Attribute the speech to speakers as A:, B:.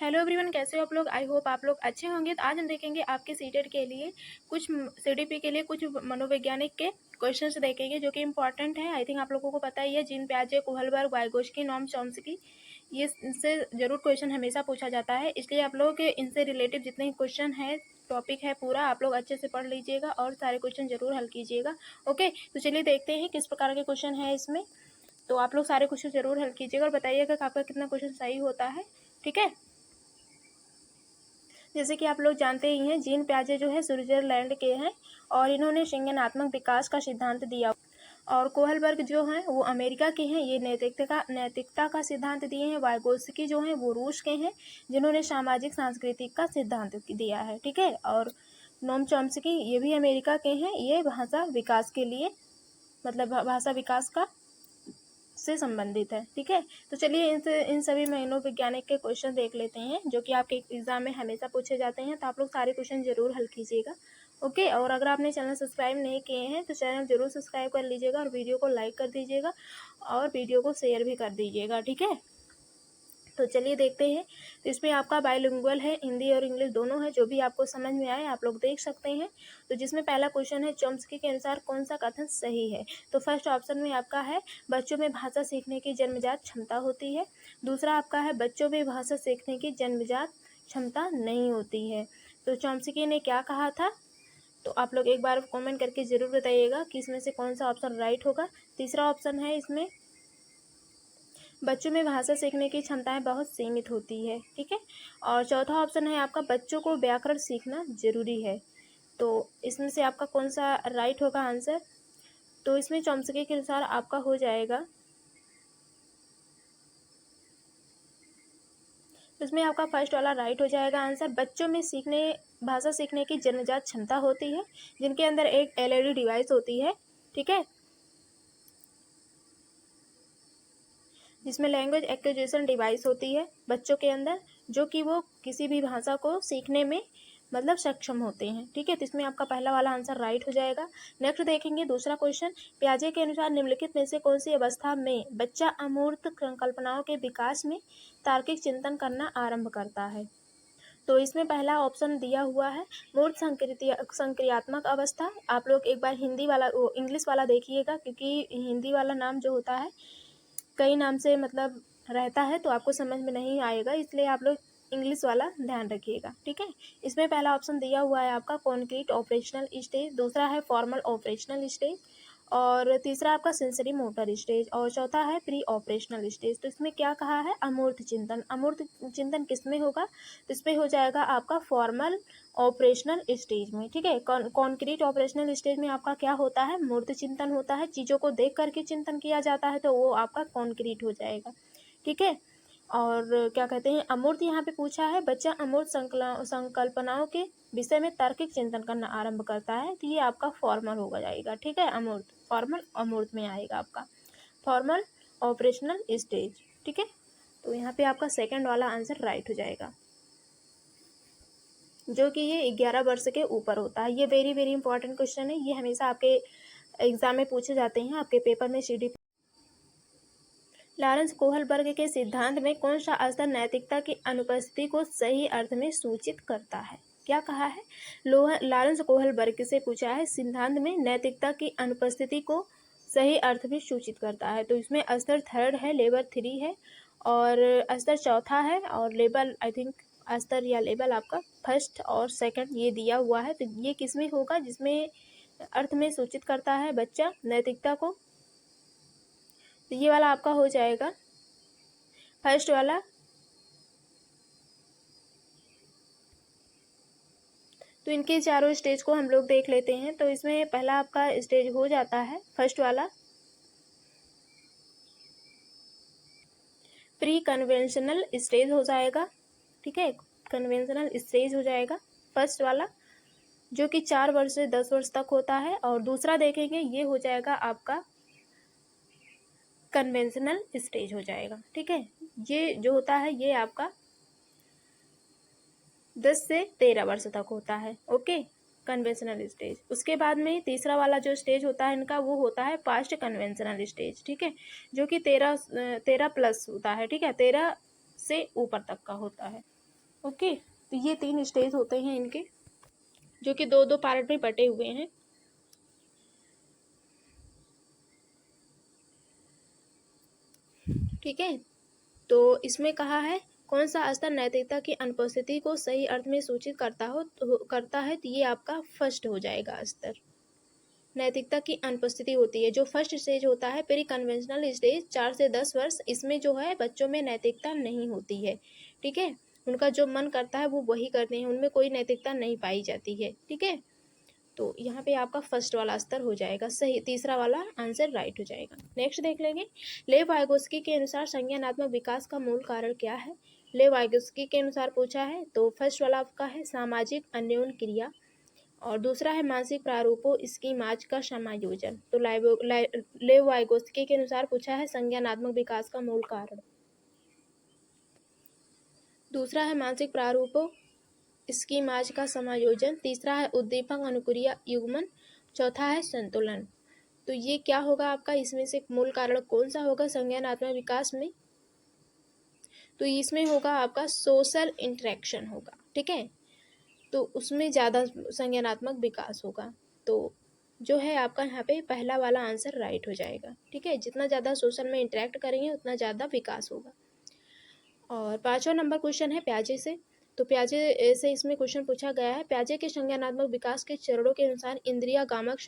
A: Hello everyone, कैसे हो आप लोग। आई होप आप लोग अच्छे होंगे। तो आज हम देखेंगे आपके सीटेट के लिए कुछ सीडीपी के लिए कुछ मनोवैज्ञानिक के क्वेश्चंस देखेंगे जो कि इंपॉर्टेंट है। आई थिंक आप लोगों को पता ही है, gene पियाजे, Kohlberg, Vygotsky, Noam Chomsky, ये इनसे जरूर क्वेश्चन हमेशा पूछा जाता है। इसलिए आप लोग इनसे रिलेटिव जितने क्वेश्चन है, टॉपिक है पूरा, आप लोग अच्छे से पढ़ लीजिएगा और सारे क्वेश्चन जरूर हल कीजिएगा। ओके, तो चलिए देखते हैं किस प्रकार के क्वेश्चन है इसमें। तो आप लोग सारे क्वेश्चन जरूर हल कीजिएगा और बताइएगा कि आपका कितना क्वेश्चन सही होता है। ठीक है, जैसे कि आप लोग जानते ही हैं, जीन पियाजे जो है स्विट्जरलैंड के हैं और इन्होंने संज्ञानात्मक विकास का सिद्धांत दिया। और कोहलबर्ग जो हैं वो अमेरिका के हैं, ये नैतिकता का सिद्धांत दिए हैं। वाइगोत्स्की जो हैं वो रूस के हैं, जिन्होंने सामाजिक सांस्कृतिक का सिद्धांत दिया है। ठीक है, और नोम चॉम्स्की ये भी अमेरिका के हैं, ये भाषा विकास के लिए, मतलब भाषा विकास का से संबंधित है। ठीक है, तो चलिए इन सभी मनोवैज्ञानिक के क्वेश्चन देख लेते हैं जो कि आपके एग्जाम में हमेशा पूछे जाते हैं। तो आप लोग सारे क्वेश्चन जरूर हल कीजिएगा। ओके, और अगर आपने चैनल सब्सक्राइब नहीं किए हैं तो चैनल जरूर सब्सक्राइब कर लीजिएगा और वीडियो को लाइक कर दीजिएगा और वीडियो को शेयर भी कर दीजिएगा। ठीक है, तो चलिए देखते हैं। तो इसमें आपका बाइलिंगुअल है, हिंदी और इंग्लिश दोनों है, जो भी आपको समझ में आए आप लोग देख सकते हैं। तो जिसमें पहला क्वेश्चन है, चॉम्स्की के अनुसार कौन सा कथन सही है। तो फर्स्ट ऑप्शन में आपका है, बच्चों में भाषा सीखने की जन्मजात क्षमता होती है। दूसरा आपका है, बच्चों में भाषा सीखने की जन्मजात क्षमता नहीं होती है। तो चॉम्स्की ने क्या कहा था, तो आप लोग एक बार कमेंट करके ज़रूर बताइएगा कि इसमें से कौन सा ऑप्शन राइट होगा। तीसरा ऑप्शन है, इसमें बच्चों में भाषा सीखने की क्षमताएं बहुत सीमित होती है। ठीक है, और चौथा ऑप्शन है आपका, बच्चों को व्याकरण सीखना जरूरी है। तो इसमें से आपका कौन सा राइट होगा आंसर। तो इसमें चॉम्स्की के अनुसार आपका हो जाएगा, इसमें आपका फर्स्ट वाला राइट हो जाएगा आंसर। बच्चों में भाषा सीखने की जन्मजात क्षमता होती है, जिनके अंदर एक एलईडी डिवाइस होती है। ठीक है, जिसमें लैंग्वेज एक्विजिशन डिवाइस होती है बच्चों के अंदर, जो कि वो किसी भी भाषा को सीखने में मतलब सक्षम होते हैं। ठीक है, तो इसमें आपका पहला वाला आंसर राइट हो जाएगा। नेक्स्ट देखेंगे दूसरा क्वेश्चन, पियाजे के अनुसार निम्नलिखित में से कौन सी अवस्था में बच्चा अमूर्त संकल्पनाओं के विकास में तार्किक चिंतन करना आरंभ करता है। तो इसमें पहला ऑप्शन दिया हुआ है, मूर्त संक्रियात्मक अवस्था। आप लोग एक बार हिंदी वाला इंग्लिश वाला देखिएगा, क्योंकि हिंदी वाला नाम जो होता है कई नाम से मतलब रहता है, तो आपको समझ में नहीं आएगा, इसलिए आप लोग इंग्लिश वाला ध्यान रखिएगा। ठीक है, इसमें पहला ऑप्शन दिया हुआ है आपका कॉन्क्रीट ऑपरेशनल स्टेज, दूसरा है फॉर्मल ऑपरेशनल स्टेज, और तीसरा आपका सेंसरी मोटर स्टेज, और चौथा है प्री ऑपरेशनल स्टेज। तो इसमें क्या कहा है, अमूर्त चिंतन। अमूर्त चिंतन किसमें होगा, तो इसमें हो जाएगा आपका फॉर्मल ऑपरेशनल स्टेज में। ठीक है, कॉन्क्रीट ऑपरेशनल स्टेज में आपका क्या होता है, मूर्त चिंतन होता है, चीज़ों को देख करके चिंतन किया जाता है, तो वो आपका कॉन्क्रीट हो जाएगा। ठीक है, और क्या कहते हैं, अमूर्त यहाँ पे पूछा है, बच्चा अमूर्त संकल्पनाओं के विषय में तार्किक चिंतन करना आरंभ करता है, तो ये आपका फॉर्मल होगा जाएगा। ठीक है, अमूर्त, फॉर्मल अमूर्त में आएगा आपका फॉर्मल ऑपरेशनल स्टेज। ठीक है, तो यहाँ पे आपका सेकंड वाला आंसर राइट हो जाएगा, जो कि ये 11 वर्ष के ऊपर होता है। ये वेरी वेरी इंपॉर्टेंट क्वेश्चन है, ये हमेशा आपके एग्जाम में पूछे जाते हैं, आपके पेपर में सीडी। लॉरेंस कोहलबर्ग के सिद्धांत में कौन सा स्तर नैतिकता की अनुपस्थिति को सही अर्थ में सूचित करता है। क्या कहा है, लॉरेंस कोहलबर्ग से पूछा है, सिद्धांत में नैतिकता की अनुपस्थिति को सही अर्थ में सूचित करता है। तो इसमें स्तर थर्ड है, लेवल 3 है, और स्तर चौथा है, और लेवल आई थिंक स्तर या लेवल आपका फर्स्ट और सेकंड ये दिया हुआ है। तो ये किसमें होगा, जिसमें अर्थ में सूचित करता है बच्चा नैतिकता को, तो ये वाला आपका हो जाएगा फर्स्ट वाला। तो इनके चारों स्टेज को हम लोग देख लेते हैं। तो इसमें पहला आपका स्टेज हो जाता है फर्स्ट वाला, प्री कन्वेंशनल स्टेज हो जाएगा। ठीक है, कन्वेंशनल स्टेज हो जाएगा फर्स्ट वाला, जो कि 4 वर्ष से 10 वर्ष तक होता है। और दूसरा देखेंगे, ये हो जाएगा आपका कन्वेंशनल स्टेज हो जाएगा। ठीक है, ये जो होता है ये आपका 10 से 13 वर्ष तक होता है। Okay, conventional stage. उसके बाद में तीसरा वाला जो स्टेज होता है इनका, वो होता है पास्ट कन्वेंशनल स्टेज। ठीक है, जो कि 13 प्लस होता है। ठीक है, 13 से ऊपर तक का होता है। ओके, तो ये 3 स्टेज होते हैं इनके, जो कि 2-2 पार्ट में बटे हुए हैं। ठीक है, तो इसमें कहा है कौन सा स्तर नैतिकता की अनुपस्थिति को सही अर्थ में सूचित करता है, तो ये आपका फर्स्ट हो जाएगा स्तर। नैतिकता की अनुपस्थिति होती है, जो फर्स्ट स्टेज होता है प्री कन्वेंशनल स्टेज 4 से 10 वर्ष, इसमें जो है बच्चों में नैतिकता नहीं होती है। ठीक है, उनका जो मन करता है वो वही करते हैं, उनमें कोई नैतिकता नहीं पाई जाती है। ठीक है, तो यहाँ पे आपका फर्स्ट वाला स्तर हो जाएगा सही, तीसरा वाला आंसर राइट हो जाएगा। नेक्स्ट देख लेंगे, लेव वाइगोस्की के अनुसार संज्ञानात्मक विकास का मूल कारण क्या है। लेव वाइगोस्की के अनुसार पूछा है, तो फर्स्ट वाला आपका है सामाजिक अन्योन्य क्रिया, और दूसरा है मानसिक प्रारूपों स्कीमाज का समायोजन। तो लेव वाइगोस्की के अनुसार पूछा है संज्ञानात्मक विकास का मूल कारण, दूसरा है मानसिक प्रारूपों स्कीमाज का समायोजन, तीसरा है उद्दीपक अनुक्रिया युग्मन, चौथा है संतुलन। तो ये क्या होगा आपका, इसमें से मूल कारण कौन सा होगा संज्ञानात्मक विकास में, तो इसमें होगा आपका सोशल इंटरेक्शन होगा। ठीक है, तो उसमें ज़्यादा संज्ञानात्मक विकास होगा, तो जो है आपका यहाँ पे पहला वाला आंसर राइट हो जाएगा। ठीक है, जितना ज़्यादा सोशल में इंटरेक्ट करेंगे उतना ज़्यादा विकास होगा। और 5वां नंबर क्वेश्चन है प्याजे से, तो प्याजे से इसमें क्वेश्चन पूछा गया है, प्याजे के संज्ञानात्मक विकास के चरणों के अनुसार इंद्रियागामक